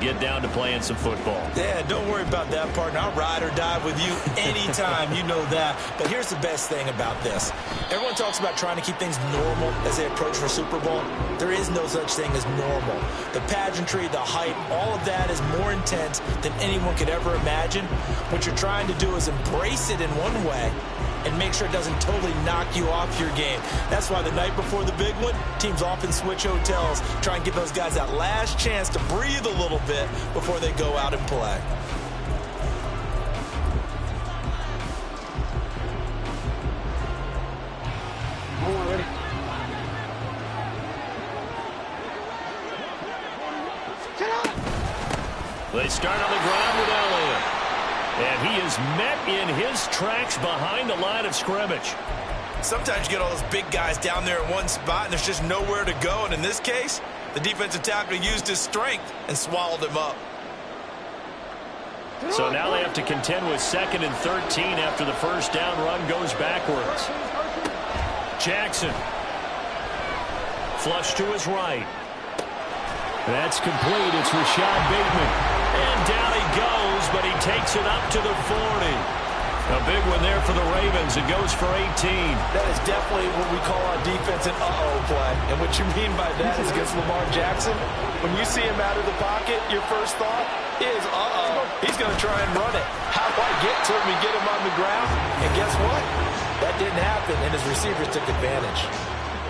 get down to playing some football. Yeah, don't worry about that, partner. I'll ride or die with you anytime. You know that. But here's the best thing about this. Everyone talks about trying to keep things normal as they approach for Super Bowl. There is no such thing as normal. The pageantry, the hype, all of that is more intense than anyone could ever imagine. What you're trying to do is embrace it in one way and make sure it doesn't totally knock you off your game. That's why the night before the big one, teams often switch hotels, try and give those guys that last chance to breathe a little bit before they go out and play. They start on the ground with Elliott. And he is met in his tracks behind the line of scrimmage. Sometimes you get all those big guys down there in one spot and there's just nowhere to go. And in this case, the defensive tackle used his strength and swallowed him up. So now they have to contend with 2nd and 13 after the first down run goes backwards. Jackson. Flush to his right. That's complete. It's Rashad Bateman. And down he goes, but he takes it up to the 40. A big one there for the Ravens. It goes for 18. That is definitely what we call on defense an uh-oh play. And what you mean by that is against Lamar Jackson, when you see him out of the pocket, your first thought is, uh-oh, he's going to try and run it. How do I get to him and get him on the ground? And guess what? That didn't happen, and his receivers took advantage.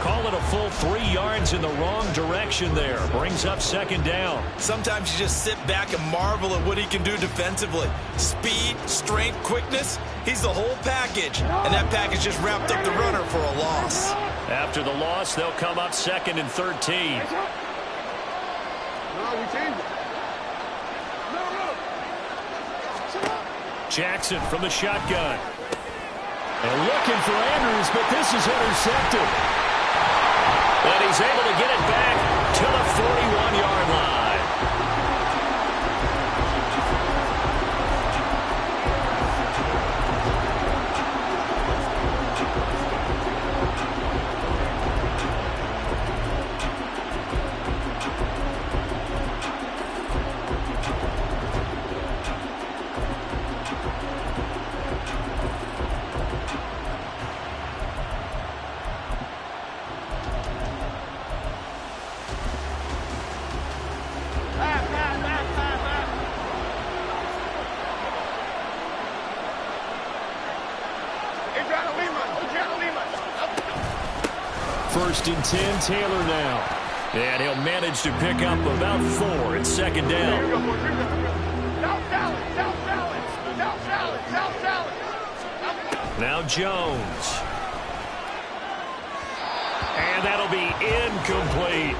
Call it a full 3 yards in the wrong direction there. Brings up 2nd down. Sometimes you just sit back and marvel at what he can do defensively. Speed, strength, quickness. He's the whole package. And that package just wrapped up the runner for a loss. After the loss, they'll come up 2nd and 13. Jackson from the shotgun. And looking for Andrews, but this is intercepted. And he's able to get it back to the 41-yard line. First and 10, Taylor now. And he'll manage to pick up about 4 at 2nd down. Now Jones. And that'll be incomplete.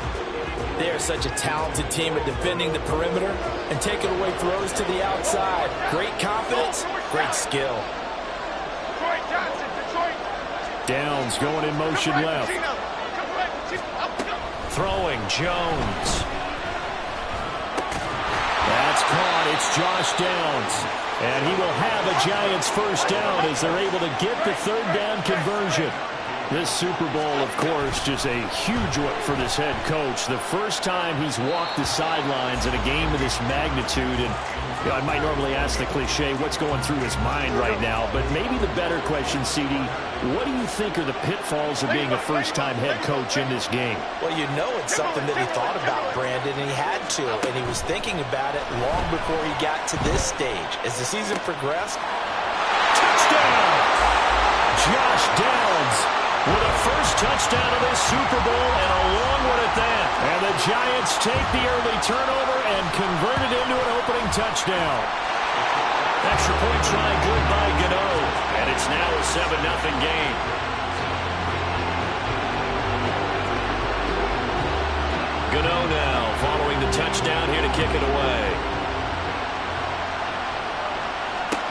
They're such a talented team at defending the perimeter and taking away throws to the outside. Great confidence, great skill. Downs going in motion left. Throwing Jones. That's caught. It's Josh Downs. And he will have a Giants first down as they're able to get the 3rd down conversion. This Super Bowl, of course, just a huge one for this head coach. The first time he's walked the sidelines in a game of this magnitude. And you know, I might normally ask the cliche, what's going through his mind right now? But maybe the better question, CD, what do you think are the pitfalls of being a first-time head coach in this game? Well, you know it's something that he thought about, Brandon, and he had to. And he was thinking about it long before he got to this stage. As the season progressed, touchdown! Josh Downs with a first touchdown of this Super Bowl, and a long one at that. And the Giants take the early turnover and convert it into an opening touchdown. Extra point try good by Gano, and it's now a 7-0 game. Gano now following the touchdown here to kick it away.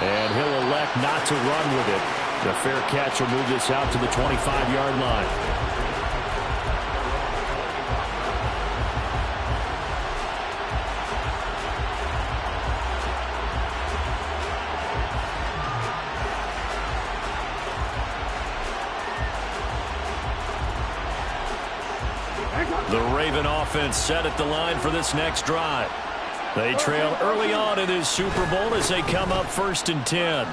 And he'll elect not to run with it. The fair catch will move this out to the 25-yard line. The Raven offense set at the line for this next drive. They trail early on in this Super Bowl as they come up 1st and 10.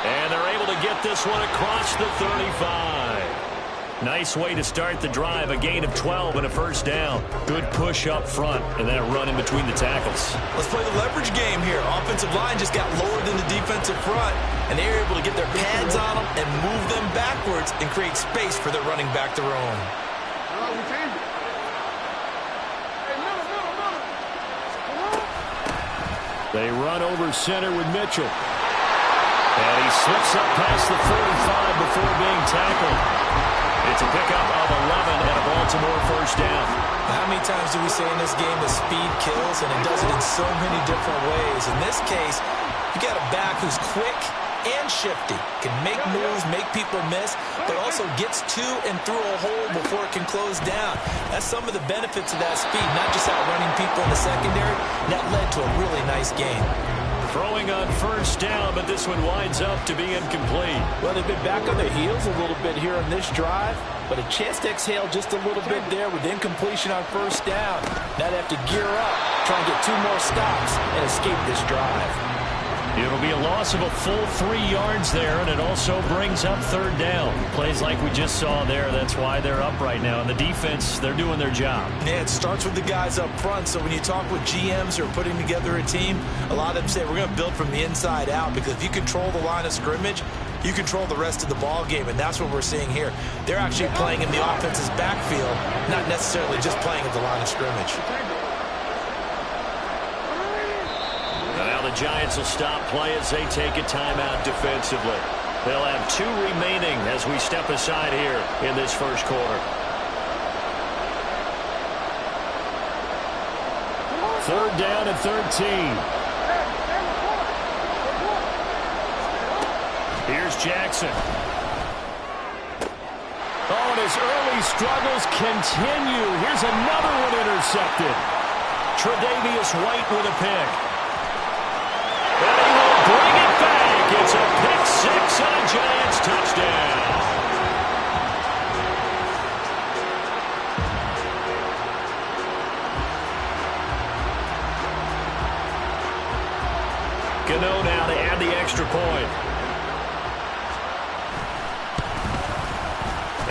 And they're able to get this one across the 35. Nice way to start the drive, a gain of 12 and a first down. Good push up front and then a run in between the tackles. Let's play the leverage game here. Offensive line just got lower than the defensive front, and they were able to get their pads on them and move them backwards and create space for their running back to roam. They run over center with Mitchell. And he slips up past the 45 before being tackled. It's a pickup of 11 and a Baltimore first down. How many times do we say in this game that speed kills, and it does it in so many different ways? In this case, you got a back who's quick and shifty, can make moves, make people miss, but also gets to and through a hole before it can close down. That's some of the benefits of that speed, not just outrunning people in the secondary. That led to a really nice game. Throwing on first down, but this one winds up to be incomplete. Well, they've been back on their heels a little bit here on this drive, but a chance to exhale just a little bit there with incompletion on first down. Now they have to gear up, try and get 2 more stops, and escape this drive. It'll be a loss of a full 3 yards there, and it also brings up 3rd down. Plays like we just saw there, that's why they're up right now. And the defense, they're doing their job. Yeah, it starts with the guys up front. So when you talk with GMs who are putting together a team, a lot of them say we're going to build from the inside out, because if you control the line of scrimmage, you control the rest of the ball game, and that's what we're seeing here. They're actually playing in the offense's backfield, not necessarily just playing at the line of scrimmage. Now the Giants will stop play as they take a timeout defensively. They'll have 2 remaining as we step aside here in this first quarter. 3rd down and 13. Here's Jackson. Oh, and his early struggles continue. Here's another one intercepted. Tre'Davious White with a pick. And he will bring it back. It's a pick 6 and a Giants touchdown. Gano now to add the extra point.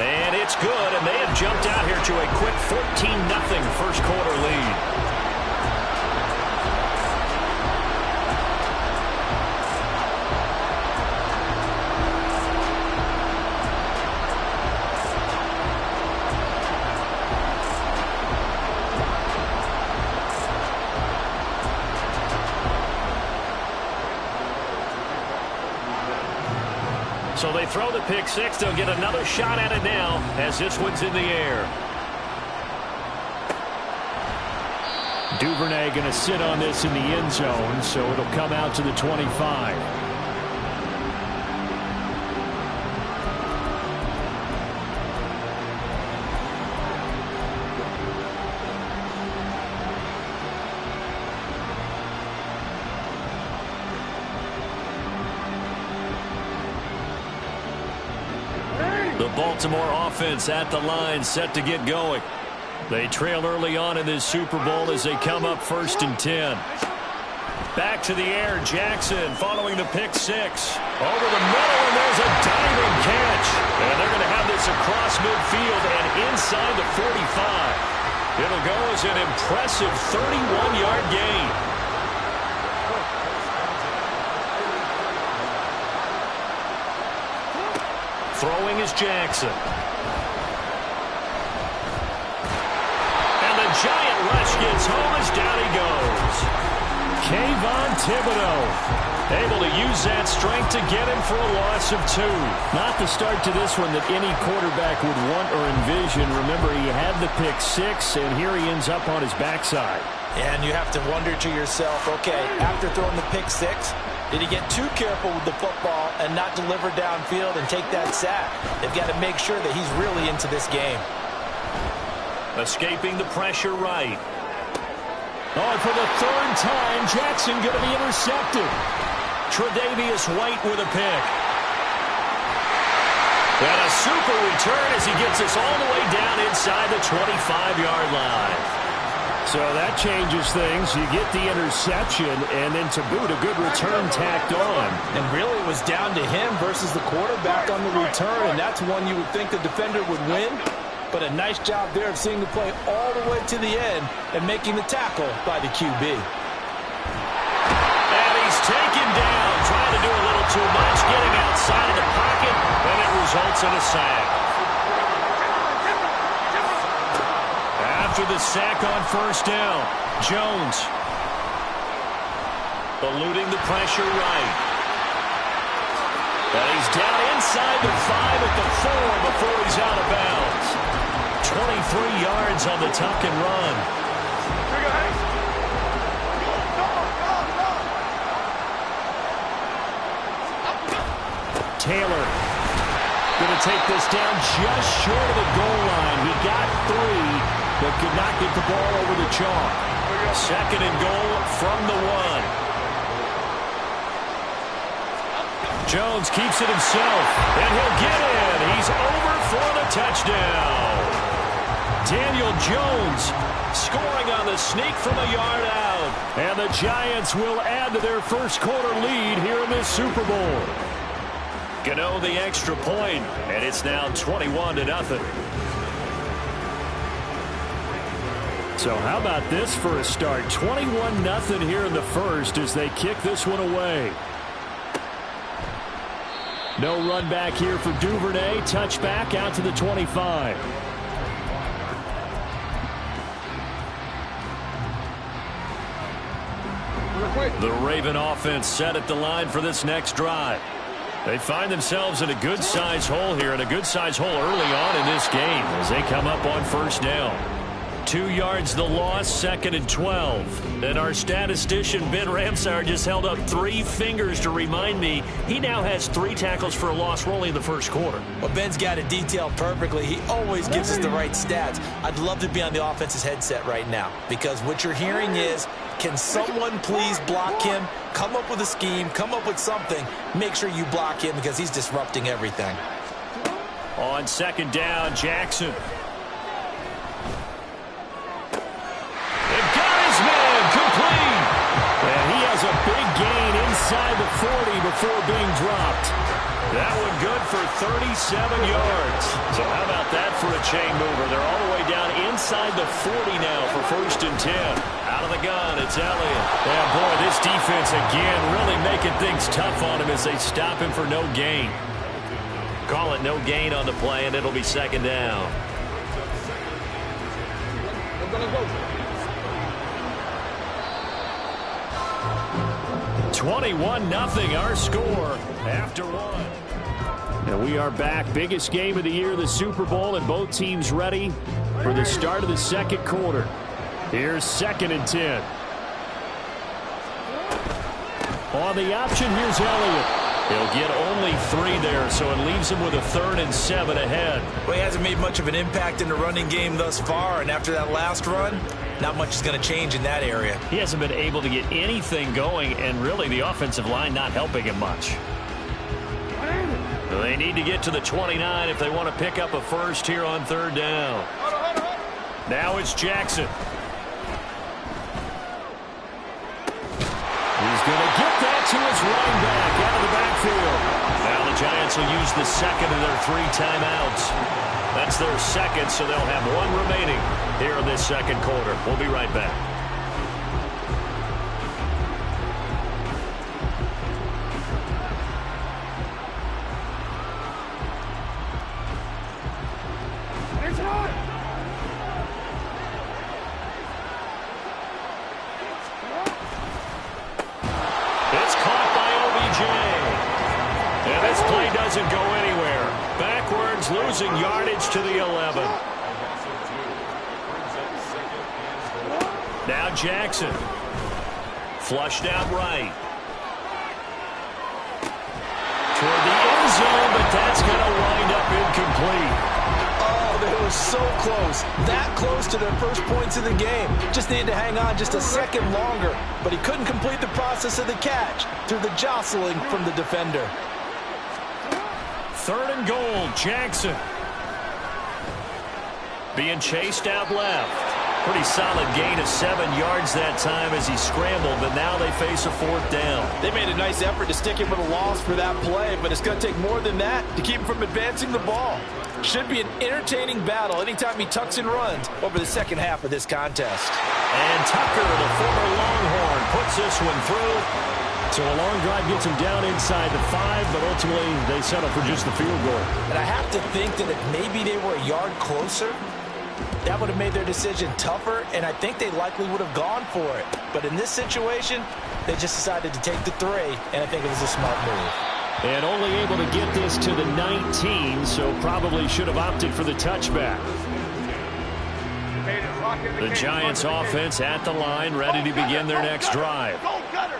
And it's good, and they have jumped out here to a quick 14-0 first quarter lead. So they throw the pick 6. They'll get another shot at it now as this one's in the air. Duvernay going to sit on this in the end zone, so it'll come out to the 25. The Baltimore offense at the line, set to get going. They trail early on in this Super Bowl as they come up 1st and 10. Back to the air, Jackson following the pick 6. Over the middle, and there's a diving catch. And they're going to have this across midfield and inside the 45. It'll go as an impressive 31-yard gain. Throwing is Jackson. And the giant rush gets home as down he goes. Kayvon Thibodeau able to use that strength to get him for a loss of 2. Not the start to this one that any quarterback would want or envision. Remember, he had the pick 6, and here he ends up on his backside. And you have to wonder to yourself, okay, after throwing the pick 6, did he get too careful with the football and not deliver downfield and take that sack? They've got to make sure that he's really into this game. Escaping the pressure right. Oh, and for the 3rd time, Jackson going to be intercepted. Tre'Davious White with a pick. And a super return as he gets us all the way down inside the 25-yard line. So that changes things. You get the interception, and then to boot, a good return tacked on. And really it was down to him versus the quarterback on the return, and that's one you would think the defender would win. But a nice job there of seeing the play all the way to the end and making the tackle by the QB. And he's taken down, trying to do a little too much, getting outside of the pocket, and it results in a sack. After the sack on first down, Jones eluding the pressure right. And he's down inside the 5 at the 4 before he's out of bounds. 23 yards on the tuck and run. Taylor going to take this down just short of the goal line. He got 3. But could not get the ball over the chalk. Second and goal from the 1. Jones keeps it himself, and he'll get in. He's over for the touchdown. Daniel Jones scoring on the sneak from a yard out. And the Giants will add to their first quarter lead here in this Super Bowl. Gano the extra point, and it's now 21-0. So how about this for a start? 21-0 here in the first as they kick this one away. No run back here for Duvernay. Touchback out to the 25. The Raven offense set at the line for this next drive. They find themselves in a good-sized hole here, and a good-sized hole early on in this game as they come up on first down. 2 yards the loss, second and 12. And our statistician, Ben Ramsar, just held up 3 fingers to remind me he now has 3 tackles for a loss. We're only in the first quarter. Well, Ben's got it detailed perfectly. He always gives us the right stats. I'd love to be on the offense's headset right now because what you're hearing is, can someone please block him? Come up with a scheme, come up with something. Make sure you block him because he's disrupting everything. On second down, Jackson. Complete. And he has a big gain inside the 40 before being dropped. That one good for 37 yards. So how about that for a chain mover? They're all the way down inside the 40 now for first and 10. Out of the gun, it's Elliott. Yeah, boy, this defense again really making things tough on him as they stop him for no gain. Call it no gain on the play, and it'll be second down. 21-0 our score after 1. And we are back. Biggest game of the year, the Super Bowl, and both teams ready for the start of the second quarter. Here's second and 10. On the option, here's Elliott. He'll get only 3 there, so it leaves him with a 3rd and 7 ahead. Well, he hasn't made much of an impact in the running game thus far, and after that last run, not much is going to change in that area. He hasn't been able to get anything going, and really the offensive line not helping him much. They need to get to the 29 if they want to pick up a first here on third down. Now it's Jackson. He's going to get that to his running back out of the backfield. Now the Giants will use the second of their 3 timeouts. That's their second, so they'll have 1 remaining here in this second quarter. We'll be right back. It's caught by OBJ. And this play doesn't go anywhere. Backwards, losing yardage to the 11. Now Jackson. Flushed out right. Toward the end zone, but that's going to wind up incomplete. Oh, they were so close. That close to their first points of the game. Just needed to hang on just a second longer. But he couldn't complete the process of the catch through the jostling from the defender. 3rd and goal, Jackson. Being chased out left. Pretty solid gain of 7 yards that time as he scrambled, but now they face a 4th down. They made a nice effort to stick him with a loss for that play, but it's going to take more than that to keep him from advancing the ball. Should be an entertaining battle anytime he tucks and runs over the second half of this contest. And Tucker, the former Longhorn, puts this one through. So a long drive gets him down inside the 5, but ultimately they settle for just the field goal. And I have to think that if maybe they were a yard closer, that would have made their decision tougher, and I think they likely would have gone for it. But in this situation, they just decided to take the 3, and I think it was a smart move. And only able to get this to the 19, so probably should have opted for the touchback. The Giants offense at the line, ready to begin their next drive.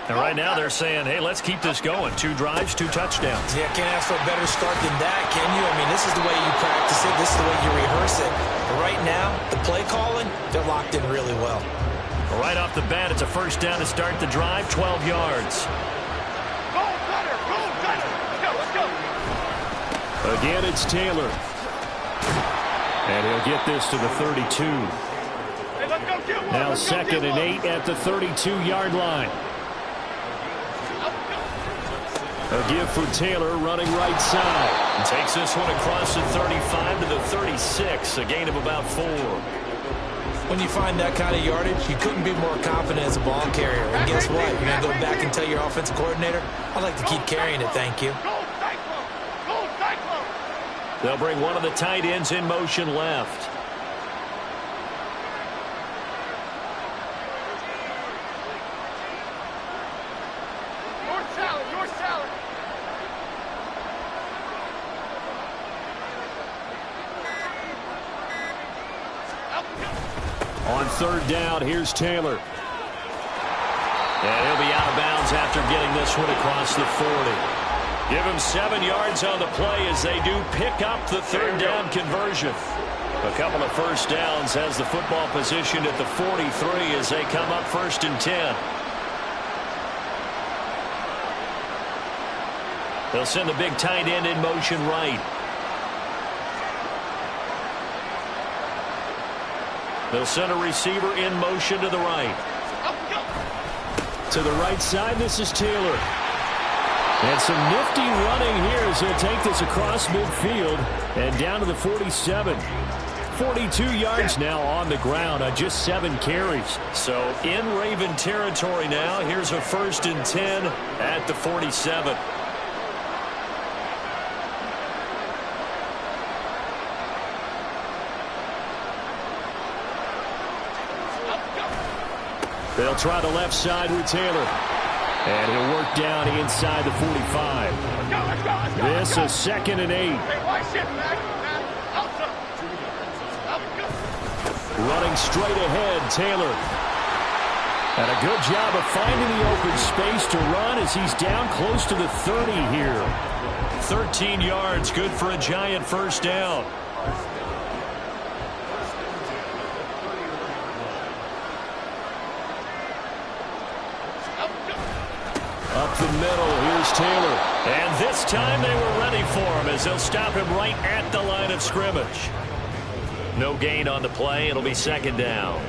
And right now they're saying, hey, let's keep this going. 2 drives, 2 touchdowns. Yeah, can't ask for a better start than that, can you? I mean, this is the way you practice it. This is the way you rehearse it. But right now, the play calling, they're locked in really well. Right off the bat, it's a 1st down to start the drive, 12 yards. Let's go. Again, it's Taylor. And he'll get this to the 32. Now 2nd and 8 at the 32-yard line. A give for Taylor running right side. And takes this one across the 35 to the 36, a gain of about 4. When you find that kind of yardage, you couldn't be more confident as a ball carrier. And guess what? You're going to go back and tell your offensive coordinator, I'd like to keep carrying it, thank you. They'll bring one of the tight ends in motion left. Your salad. On 3rd down, here's Taylor. And he'll be out of bounds after getting this one across the 40. Give him 7 yards on the play as they do pick up the 3rd down conversion. A couple of 1st downs has the football positioned at the 43 as they come up 1st and 10. They'll send the big tight end in motion right. They'll send a receiver in motion to the right. To the right side, this is Taylor. And some nifty running here as he'll take this across midfield and down to the 47. 42 yards now on the ground on just 7 carries. So in Raven territory now. Here's a 1st and 10 at the 47. They'll try the left side with Taylor. And he'll work down inside the 45. This is 2nd and 8. Running straight ahead, Taylor. And a good job of finding the open space to run as he's down close to the 30 here. 13 yards, good for a Giant 1st down. Up the middle, here's Taylor. And this time they were ready for him as they'll stop him right at the line of scrimmage. No gain on the play. It'll be 2nd down.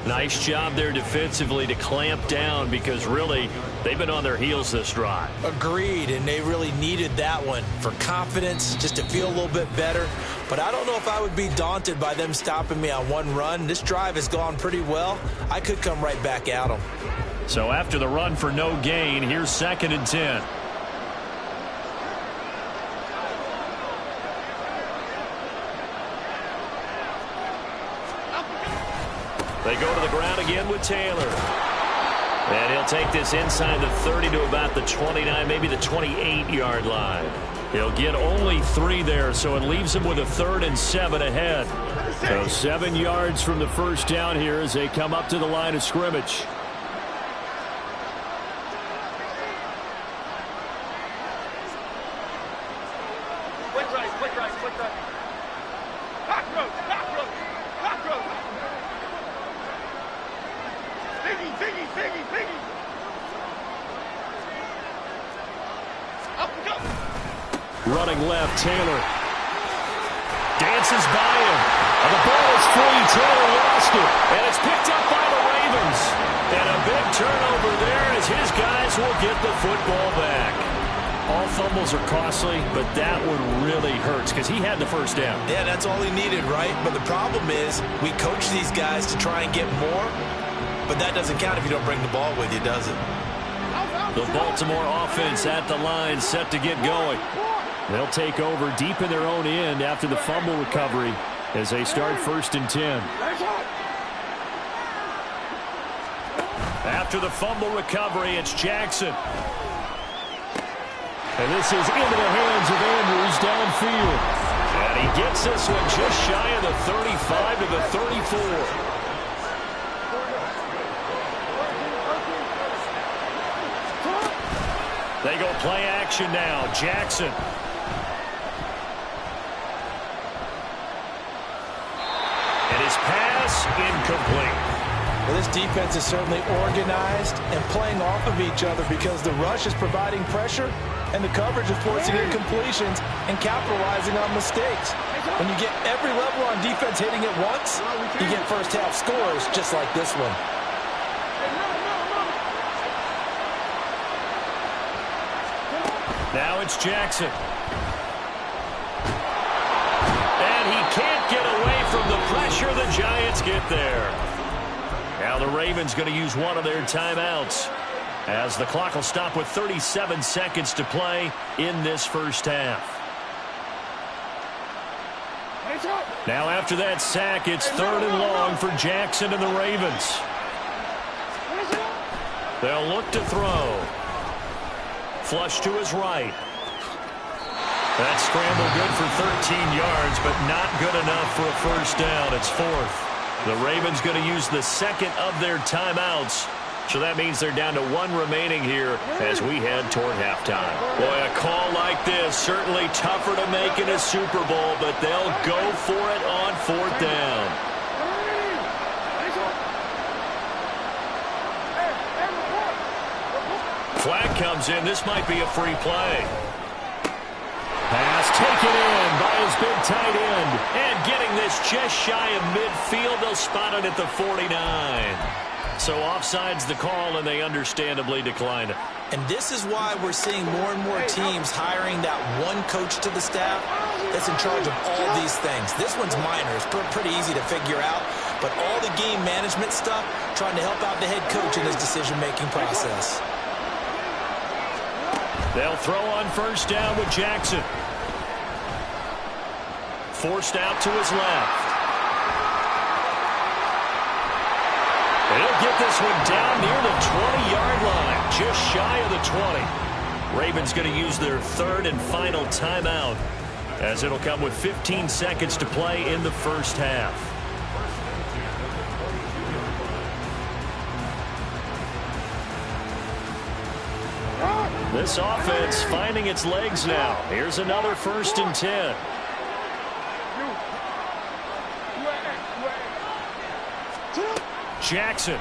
Nice job there defensively to clamp down because really they've been on their heels this drive. Agreed, and they really needed that one for confidence, just to feel a little bit better. But I don't know if I would be daunted by them stopping me on one run. This drive has gone pretty well. I could come right back at them. So after the run for no gain, here's 2nd and 10. They go to the ground again with Taylor. And he'll take this inside the 30 to about the 29, maybe the 28-yard line. He'll get only 3 there, so it leaves him with a 3rd and 7 ahead. So 7 yards from the 1st down here as they come up to the line of scrimmage. Quick right. Cockroach. Biggie. Up we go. Running left, Taylor. Dances by him. And the ball is free. Taylor lost it. And it's picked up by the Ravens. And a big turnover there as his guys will get the football back. All fumbles are costly, but that one really hurts because he had the first down. Yeah, that's all he needed, right? But the problem is we coach these guys to try and get more, but that doesn't count if you don't bring the ball with you, does it? The Baltimore offense at the line, set to get going. They'll take over deep in their own end after the fumble recovery as they start 1st and 10. After the fumble recovery, it's Jackson. And this is into the hands of Andrews downfield. And he gets this one just shy of the 35 to the 34. They go play action now. Jackson. And his pass incomplete. Well, this defense is certainly organized and playing off of each other because the rush is providing pressure and the coverage is forcing incompletions and capitalizing on mistakes. When you get every level on defense hitting at once, you get first half scores just like this one. Now it's Jackson. And he can't get away from the pressure. The Giants get there. Now the Ravens going to use one of their timeouts as the clock will stop with 37 seconds to play in this first half. Now after that sack, it's 3rd and long for Jackson and the Ravens. They'll look to throw. Flush to his right. That scramble good for 13 yards, but not good enough for a first down. It's 4th. The Ravens going to use the second of their timeouts. So that means they're down to 1 remaining here as we head toward halftime. Boy, a call like this, certainly tougher to make in a Super Bowl, but they'll go for it on 4th down. Flag comes in. This might be a free play. Pass taken in by his big tight end. And getting this just shy of midfield. They'll spot it at the 49. So offside's the call, and they understandably declined it. And this is why we're seeing more and more teams hiring that one coach to the staff that's in charge of all these things. This one's minor. It's pretty easy to figure out. But all the game management stuff, trying to help out the head coach in his decision-making process. They'll throw on first down with Jackson. Forced out to his left. He'll get this one down near the 20-yard line, just shy of the 20. Ravens going to use their 3rd and final timeout as it'll come with 15 seconds to play in the first half. This offense finding its legs now. Here's another 1st and 10. Jackson.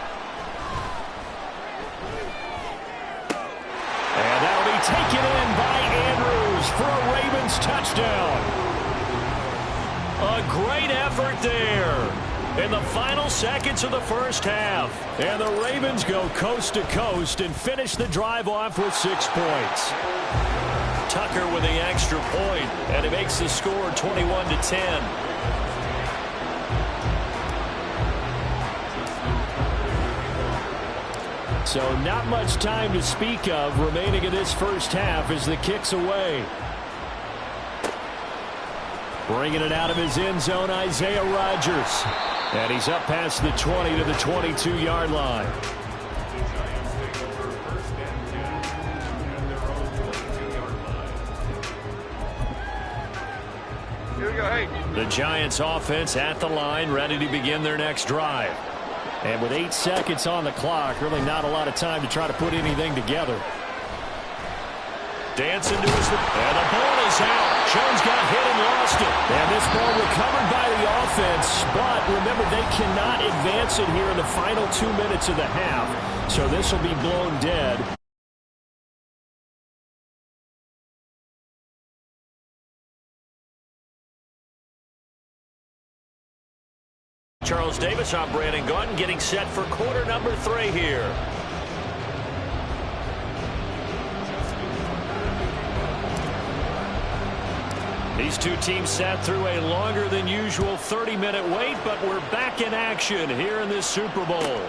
And that'll be taken in by Andrews for a Ravens touchdown. A great effort there in the final seconds of the first half. And the Ravens go coast to coast and finish the drive off with 6 points. Tucker with the extra point, and it makes the score 21-10. So not much time to speak of remaining in this first half as the kick's away. Bringing it out of his end zone, Isaiah Rodgers. And he's up past the 20 to the 22-yard line. Here we go, hey. The Giants offense at the line, ready to begin their next drive. And with 8 seconds on the clock, really not a lot of time to try to put anything together. Dancing to his... And the ball is out. Jones got hit and lost it. And this ball recovered by the offense. But remember, they cannot advance it here in the final 2 minutes of the half. So this will be blown dead. Charles Davis. I'm Brandon Gaudin, getting set for quarter number 3 here. These two teams sat through a longer than usual 30-minute wait, but we're back in action here in this Super Bowl.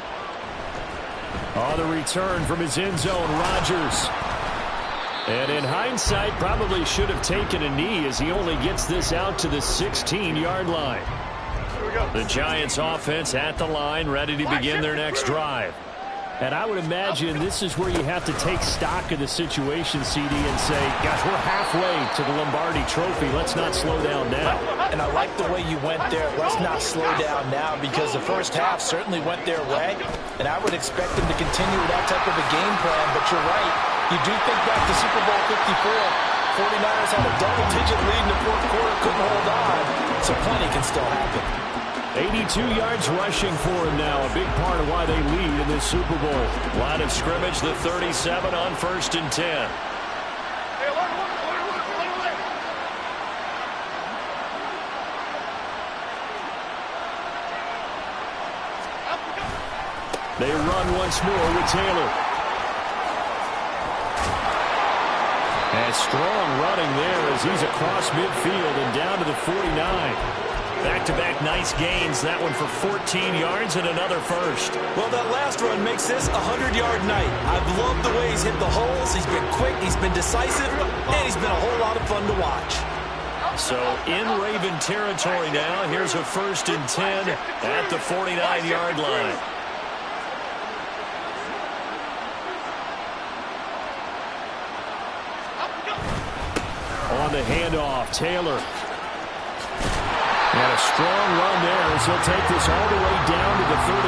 On the return from his end zone, Rodgers. And in hindsight, probably should have taken a knee as he only gets this out to the 16-yard line. The Giants offense at the line, ready to begin their next drive. And I would imagine this is where you have to take stock of the situation, CD, and say, gosh, we're halfway to the Lombardi Trophy. Let's not slow down now. And I like the way you went there. Let's not slow down now, because the first half certainly went their way. And I would expect them to continue with that type of a game plan. But you're right. You do think back to Super Bowl 54. 49ers had a double-digit lead in the fourth quarter, couldn't hold on. So plenty can still happen. 82 yards rushing for him now, a big part of why they lead in this Super Bowl. Line of scrimmage, the 37 on 1st and 10. They run once more with Taylor. And strong running there as he's across midfield and down to the 49. Back-to-back nice gains. That one for 14 yards and another first. Well, that last run makes this a 100-yard night. I've loved the way he's hit the holes. He's been quick, he's been decisive, and he's been a whole lot of fun to watch. So in Raven territory now. Here's a 1st and 10 at the 49-yard line. On the handoff, Taylor. And a strong run there as he'll take this all the way down to the 35.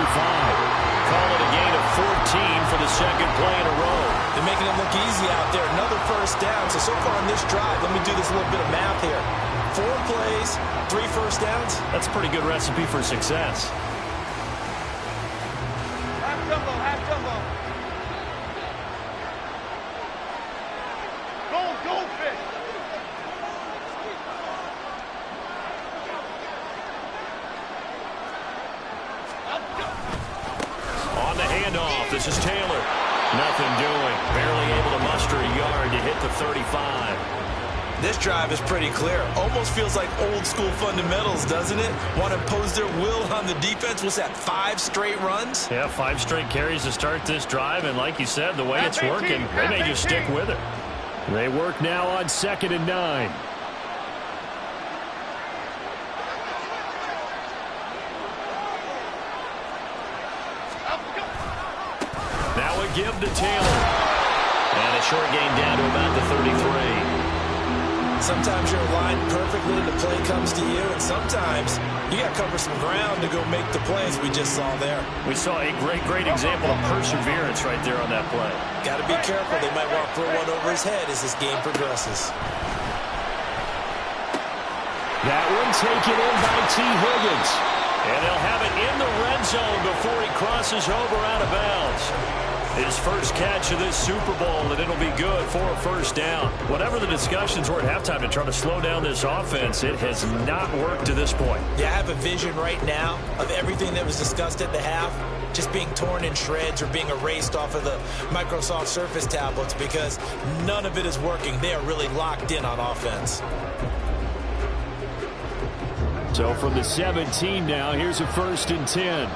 Call it a gain of 14 for the second play in a row. They're making it look easy out there. Another first down. So far in this drive, let me do this little bit of math here. 4 plays, 3 first downs. That's a pretty good recipe for success. Half jumbo, half jumbo. Goldfish. On the handoff, this is Taylor. Nothing doing. Barely able to muster a yard to hit the 35. This drive is pretty clear. Almost feels like old school fundamentals, doesn't it? Want to impose their will on the defense. What's that, 5 straight runs? Yeah, 5 straight carries to start this drive. And like you said, the way it's working, they may just stick with it. They work now on 2nd and 9. Now a give to Taylor. And a short gain down to about the 33. Sometimes you're aligned perfectly and the play comes to you, and sometimes you got to cover some ground to go make the plays we just saw there. We saw a great example of perseverance right there on that play. Got to be careful. They might want to throw one over his head as this game progresses. That one taken in by T. Higgins. And they'll have it in the red zone before he crosses over out of bounds. His first catch of this Super Bowl, and it'll be good for a first down. Whatever the discussions were at halftime to try to slow down this offense, it has not worked to this point. Yeah, I have a vision right now of everything that was discussed at the half just being torn in shreds or being erased off of the Microsoft Surface tablets, because none of it is working. They are really locked in on offense. So from the 17 now, here's a 1st and 10.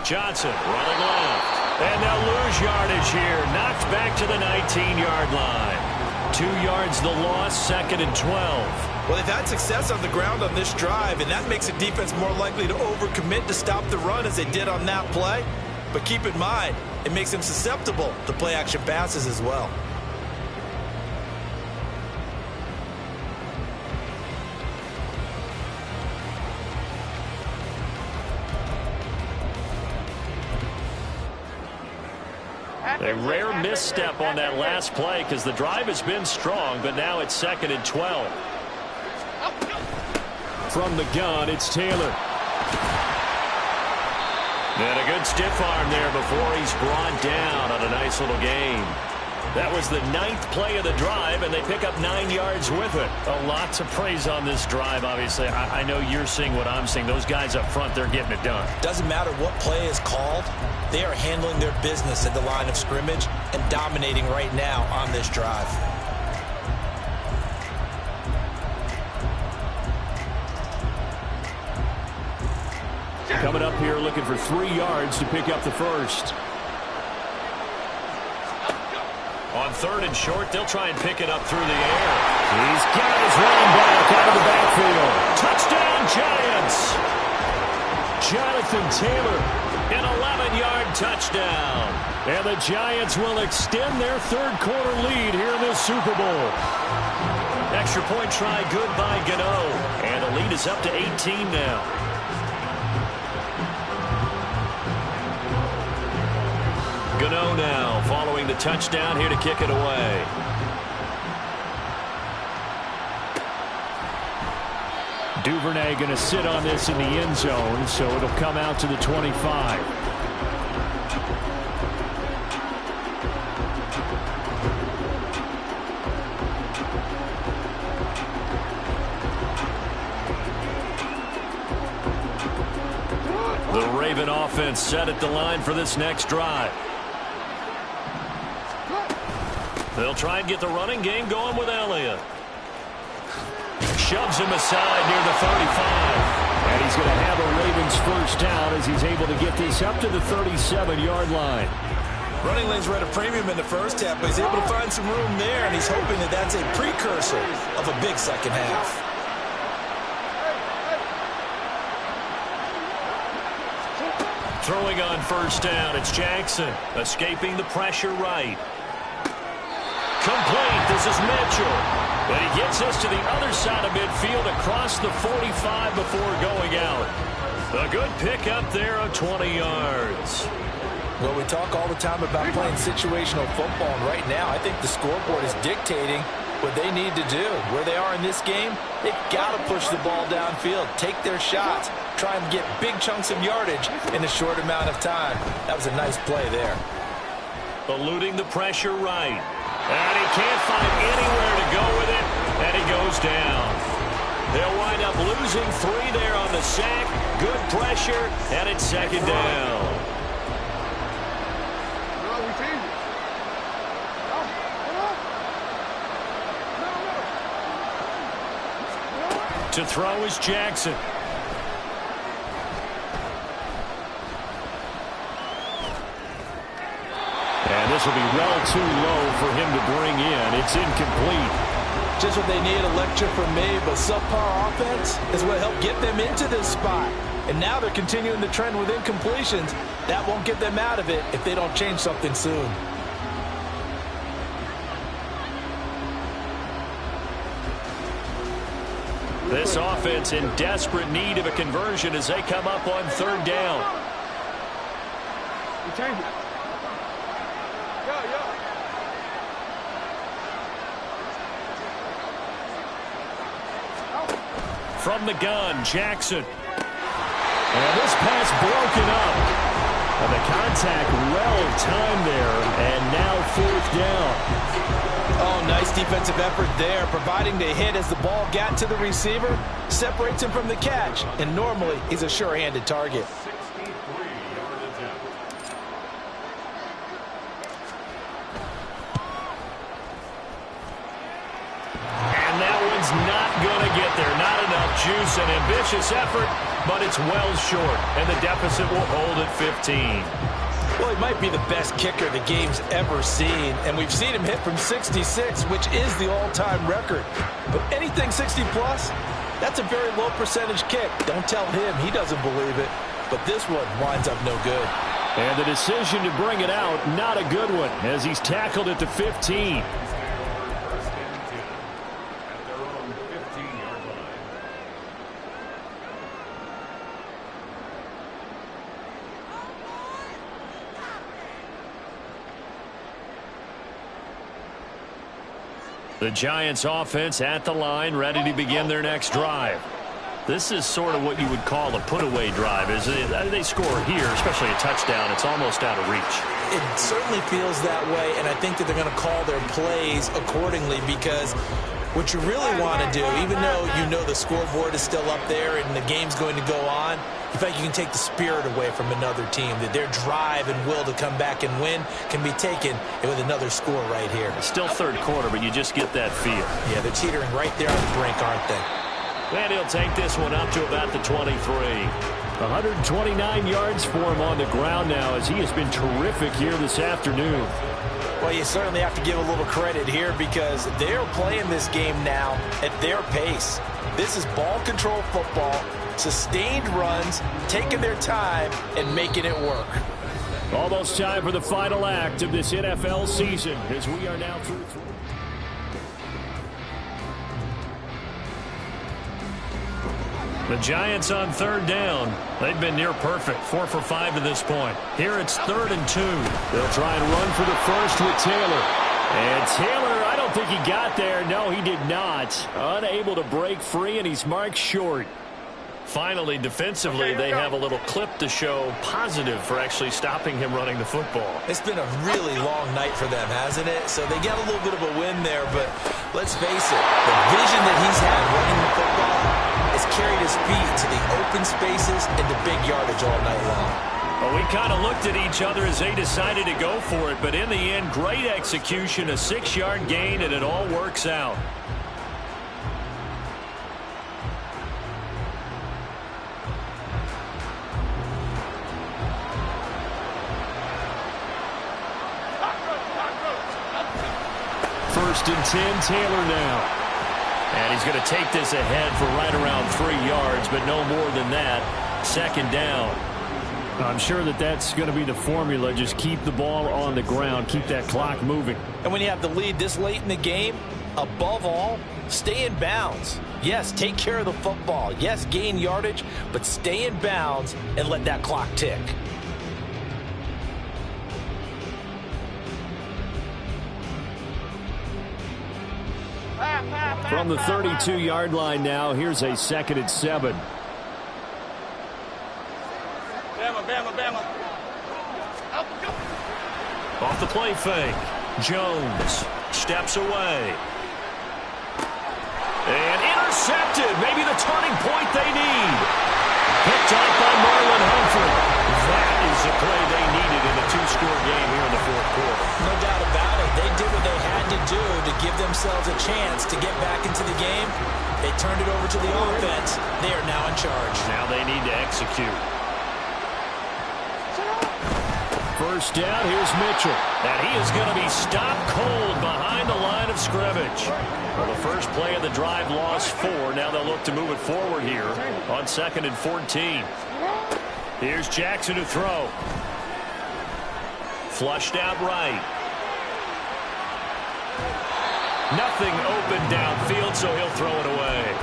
Johnson running left. And they'll lose yardage here. Knocked back to the 19-yard line. 2 yards the loss, 2nd and 12. Well, they've had success on the ground on this drive, and that makes a defense more likely to overcommit to stop the run as they did on that play. But keep in mind, it makes them susceptible to play-action passes as well. A rare misstep on that last play because the drive has been strong, but now it's 2nd and 12. From the gun, it's Taylor. And a good stiff arm there before he's brought down on a nice little gain. That was the 9th play of the drive, and they pick up 9 yards with it. A lot to praise on this drive, obviously. I know you're seeing what I'm seeing. Those guys up front, they're getting it done. Doesn't matter what play is called. They are handling their business at the line of scrimmage and dominating right now on this drive. Coming up here looking for 3 yards to pick up the first. On 3rd and short, they'll try and pick it up through the air. He's got his running back out of the backfield. Touchdown, Giants! Jonathan Taylor. An 11-yard touchdown. And the Giants will extend their third-quarter lead here in this Super Bowl. Extra point try good by Gano. And the lead is up to 18 now. Gano now following the touchdown here to kick it away. Duvernay going to sit on this in the end zone, so it'll come out to the 25. The Raven offense set at the line for this next drive. They'll try and get the running game going with Elliott. Shoves him aside near the 35. And he's going to have a Ravens first down as he's able to get this up to the 37-yard line. Running lanes were at a premium in the first half, but he's able to find some room there, and he's hoping that that's a precursor of a big second half. Throwing on first down, it's Jackson. Escaping the pressure right. Complete. This is Mitchell. And he gets us to the other side of midfield across the 45 before going out. A good pickup there of 20 yards. Well, we talk all the time about playing situational football, and right now I think the scoreboard is dictating what they need to do. Where they are in this game, they've got to push the ball downfield, take their shots, try and get big chunks of yardage in a short amount of time. That was a nice play there. Eluding the pressure right. And he can't find anywhere to go with it, and he goes down. They'll wind up losing 3 there on the sack. Good pressure, and it's second down. To throw is Jackson. And this will be well too low for him to bring in. It's incomplete. Just what they need, a lecture from me, but subpar offense is what helped get them into this spot. And now they're continuing the trend with incompletions. That won't get them out of it if they don't change something soon. This offense in desperate need of a conversion as they come up on third down. From the gun, Jackson. And this pass broken up. And the contact well timed there, and now fourth down. Oh, nice defensive effort there, providing the hit as the ball got to the receiver, separates him from the catch, and normally he's a sure-handed target. And that one's not going to get there. Not enough juice, an ambitious effort, but it's well short, and the deficit will hold at 15. Well, he might be the best kicker the game's ever seen, and we've seen him hit from 66, which is the all-time record. But anything 60-plus, that's a very low percentage kick. Don't tell him he doesn't believe it, but this one winds up no good. And the decision to bring it out, not a good one, as he's tackled at the 15. The Giants offense at the line, ready to begin their next drive. This is sort of what you would call a put-away drive. They score here, especially a touchdown. It's almost out of reach. It certainly feels that way, and I think that they're going to call their plays accordingly, because what you really want to do, even though you know the scoreboard is still up there and the game's going to go on, in fact, you can take the spirit away from another team, that their drive and will to come back and win can be taken with another score right here. It's still third quarter, but you just get that feel. Yeah, they're teetering right there on the brink, aren't they? And he'll take this one up to about the 23. 129 yards for him on the ground now, as he has been terrific here this afternoon. Well, you certainly have to give a little credit here, because they're playing this game now at their pace. This is ball control football, sustained runs, taking their time and making it work. Almost time for the final act of this NFL season, as we are now through. The Giants on third down. They've been near perfect, 4 for 5 to this point. Here it's 3rd and 2. They'll try and run for the first with Taylor. And Taylor, I don't think he got there. No, he did not. Unable to break free, and he's marked short. Finally, defensively, they have a little clip to show positive for actually stopping him running the football. It's been a really long night for them, hasn't it? So they got a little bit of a win there, but let's face it, the vision that he's had running the football has carried his feet to the open spaces and the big yardage all night long. Well, we kind of looked at each other as they decided to go for it, but in the end, great execution, a 6-yard gain, and it all works out. First and 10, Taylor now. And he's going to take this ahead for right around 3 yards, but no more than that. 2nd down. I'm sure that that's going to be the formula. Just keep the ball on the ground. Keep that clock moving. And when you have the lead this late in the game, above all, stay in bounds. Yes, take care of the football. Yes, gain yardage, but stay in bounds and let that clock tick. From the 32-yard line now, here's a 2nd and 7. Bama. Off the play fake. Jones steps away. And intercepted. Maybe the turning point they need. Picked up by Marlon Humphrey. That is the play they needed in a 2-score game here in the 4th quarter. No doubt about it. They did what they had to do to give themselves a chance to get back into the game. They turned it over to the offense. They are now in charge. Now they need to execute. First down, here's Mitchell. And he is going to be stopped cold behind the line of scrimmage. Well, the first play of the drive lost 4. Now they'll look to move it forward here on 2nd and 14. Here's Jackson to throw. Flushed out right. Nothing open downfield, so he'll throw it away.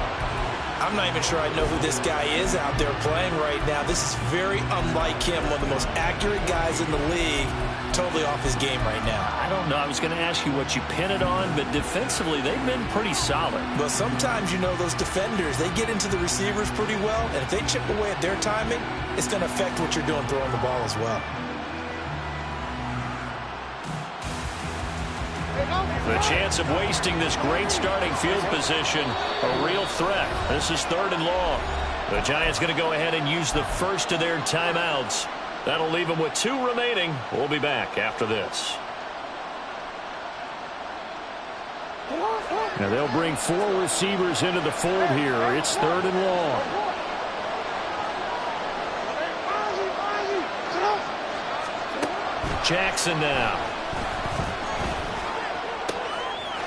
I'm not even sure I know who this guy is out there playing right now. This is very unlike him, one of the most accurate guys in the league. Totally off his game right now. I don't know. I was going to ask you what you pin it on, but defensively, they've been pretty solid. Well, sometimes, you know, those defenders, they get into the receivers pretty well, and if they chip away at their timing, it's going to affect what you're doing throwing the ball as well. The chance of wasting this great starting field position, a real threat. This is 3rd and long. The Giants going to go ahead and use the first of their timeouts. That'll leave them with 2 remaining. We'll be back after this. Now they'll bring 4 receivers into the fold here. It's 3rd and long. Jackson now.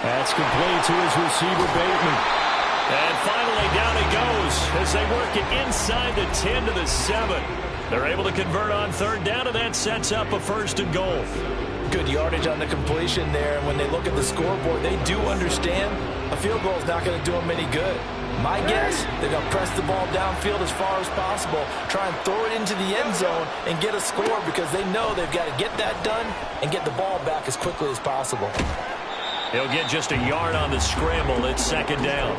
That's complete to his receiver, Bateman. And finally, down he goes as they work it inside the 10 to the 7. They're able to convert on 3rd down, and that sets up a 1st and goal. Good yardage on the completion there. And when they look at the scoreboard, they do understand a field goal is not going to do them any good. My guess, they're going to press the ball downfield as far as possible, try and throw it into the end zone and get a score, because they know they've got to get that done and get the ball back as quickly as possible. He'll get just a yard on the scramble. It's second down.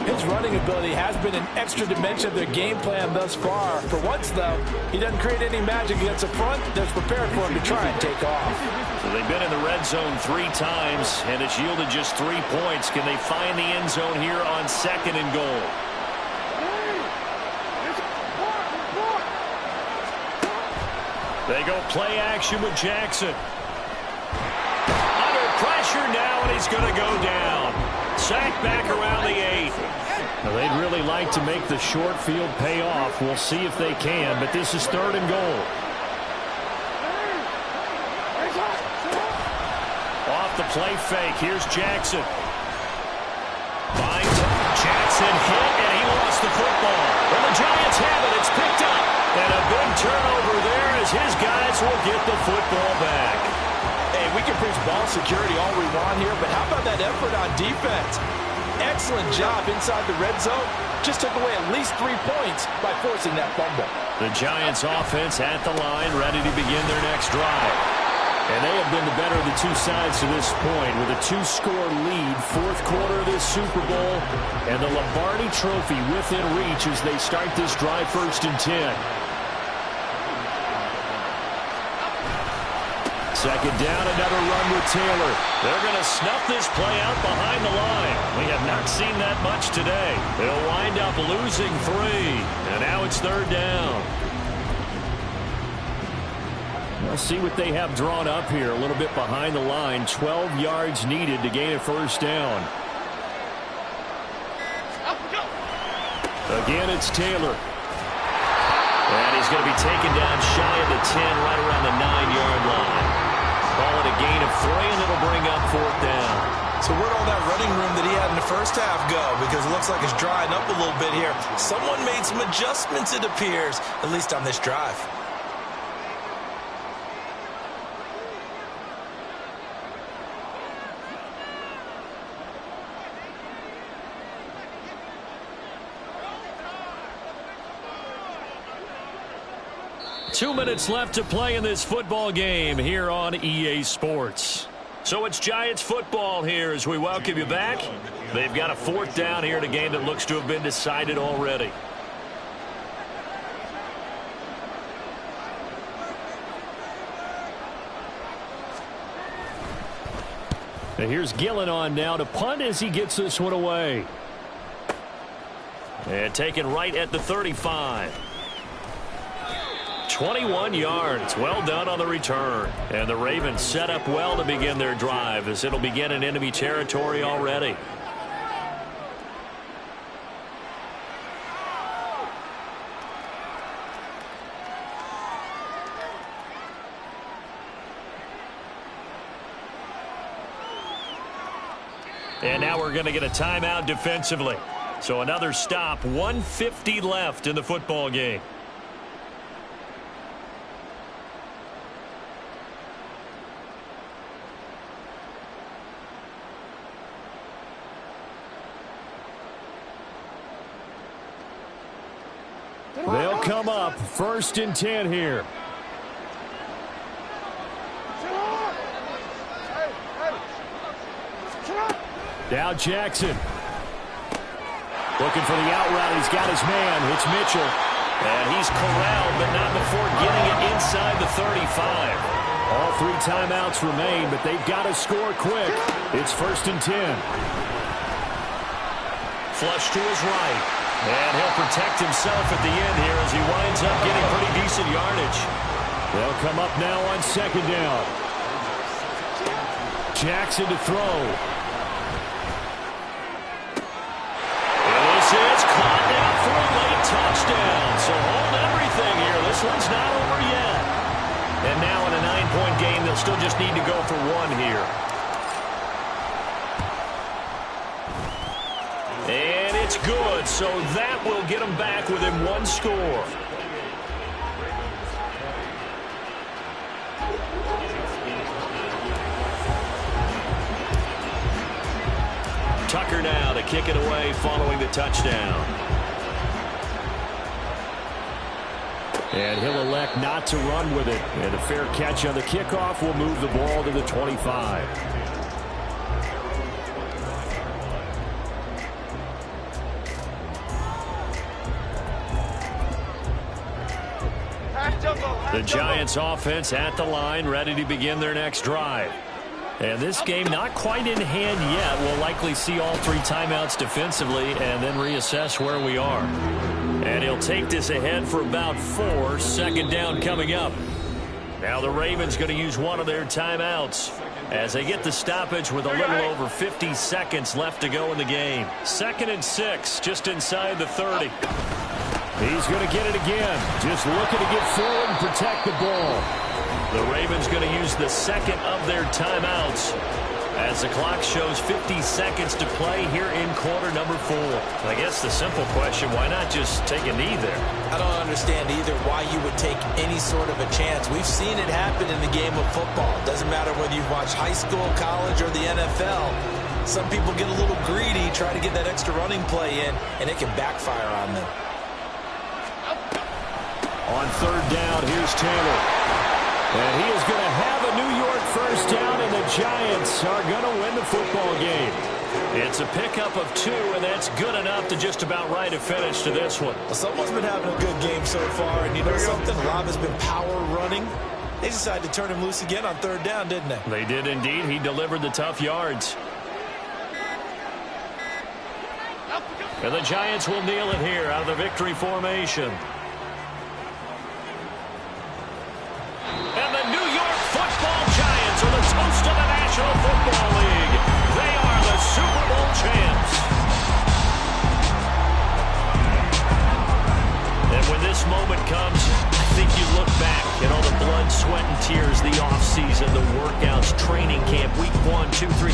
His running ability has been an extra dimension of their game plan thus far. For once, though, he doesn't create any magic against the front that's prepared for him to try and take off. So they've been in the red zone 3 times, and it's yielded just 3 points. Can they find the end zone here on second and goal? They go play action with Jackson. Under pressure now, and he's going to go down. Sacked back around the 8. Now, they'd really like to make the short field pay off. We'll see if they can, but this is third and goal. Off the play fake, here's Jackson. Finds Jackson hit, and he lost the football. And the Giants have it. It's picked up. And a big turnover there as his guys will get the football back. Hey, we can preach ball security all we want here, but how about that effort on defense? Excellent job inside the red zone. Just took away at least 3 points by forcing that fumble. The Giants offense at the line, ready to begin their next drive. And they have been the better of the two sides to this point with a 2-score lead, fourth quarter of this Super Bowl, and the Lombardi Trophy within reach as they start this drive 1st and 10. Second down, another run with Taylor. They're going to snuff this play out behind the line. We have not seen that much today. They'll wind up losing 3, and now it's third down. We'll see what they have drawn up here. A little bit behind the line. 12 yards needed to gain a first down. Again, it's Taylor. And he's going to be taken down shy of the 10, right around the 9-yard line. Call it a gain of 3, and it'll bring up fourth down. So where'd all that running room that he had in the first half go? Because it looks like it's drying up a little bit here. Someone made some adjustments, it appears, at least on this drive. Two minutes left to play in this football game here on EA Sports. So it's Giants football here as we welcome you back. They've got a fourth down here in a game that looks to have been decided already. And here's Gillen on now to punt as he gets this one away. And taken right at the 35. 21 yards. Well done on the return. And the Ravens set up well to begin their drive as it'll begin in enemy territory already. And now we're going to get a timeout defensively. So another stop, 1:50 left in the football game. They'll come up 1st and 10 here. Now Jackson. Looking for the out route. He's got his man. It's Mitchell. And he's corralled, but not before getting it inside the 35. All 3 timeouts remain, but they've got to score quick. It's 1st and 10. Flush to his right. And he'll protect himself at the end here as he winds up getting pretty decent yardage. They'll come up now on 2nd down. Jackson to throw. This is caught down for a late touchdown. So hold everything here. This one's not over yet. And now in a 9-point game, they'll still just need to go for 1 here. And it's good. So that will get them back within 1 score. Tucker now to kick it away following the touchdown. And he'll elect not to run with it. And a fair catch on the kickoff will move the ball to the 25. The Giants offense at the line, ready to begin their next drive. And this game not quite in hand yet. We'll likely see all 3 timeouts defensively and then reassess where we are. And he'll take this ahead for about 4. Second down coming up. Now the Ravens going to use one of their timeouts as they get the stoppage with a little over 50 seconds left to go in the game. 2nd and 6, just inside the 30. He's going to get it again. Just looking to get forward and protect the ball. The Ravens going to use the 2nd of their timeouts as the clock shows 50 seconds to play here in quarter number 4. I guess the simple question, why not just take a knee there? I don't understand either why you would take any sort of a chance. We've seen it happen in the game of football. Doesn't matter whether you've watched high school, college, or the NFL. Some people get a little greedy, try to get that extra running play in, and it can backfire on them. On 3rd down, here's Taylor. And he is going to have a New York first down, and the Giants are going to win the football game. It's a pickup of 2, and that's good enough to just about write a finish to this one. Well, someone's been having a good game so far, and you know something? Rob has been power running. They decided to turn him loose again on 3rd down, didn't they? They did indeed. He delivered the tough yards. And the Giants will kneel it here out of the victory formation. And the New York Football Giants are the toast of the National Football League. They are the Super Bowl champs. And when this moment comes, I think you look back at all the blood, sweat, and tears, the offseason, the workouts, training camp, week 1, 2, 3.